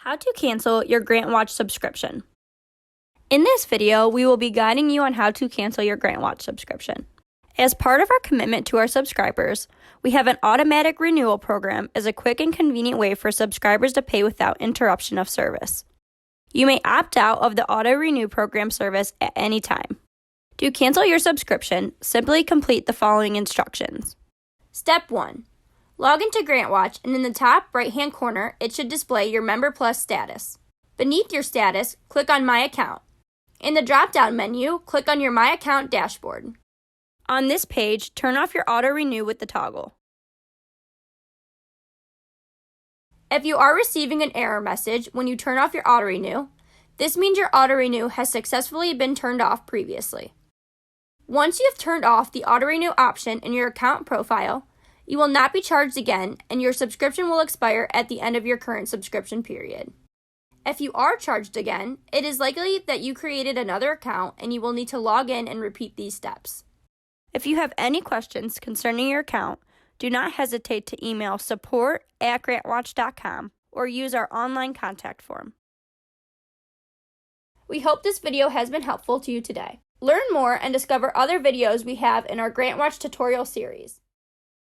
How to cancel your GrantWatch subscription. In this video, we will be guiding you on how to cancel your GrantWatch subscription. As part of our commitment to our subscribers, we have an automatic renewal program as a quick and convenient way for subscribers to pay without interruption of service. You may opt out of the auto-renew program service at any time. To cancel your subscription, simply complete the following instructions. Step 1. Log into GrantWatch, and in the top right-hand corner, it should display your MemberPlus status. Beneath your status, click on My Account. In the drop-down menu, click on your My Account dashboard. On this page, turn off your auto-renew with the toggle. If you are receiving an error message when you turn off your auto-renew, this means your auto-renew has successfully been turned off previously. Once you have turned off the auto-renew option in your account profile, you will not be charged again, and your subscription will expire at the end of your current subscription period. If you are charged again, it is likely that you created another account and you will need to log in and repeat these steps. If you have any questions concerning your account, do not hesitate to email support@grantwatch.com or use our online contact form. We hope this video has been helpful to you today. Learn more and discover other videos we have in our GrantWatch tutorial series.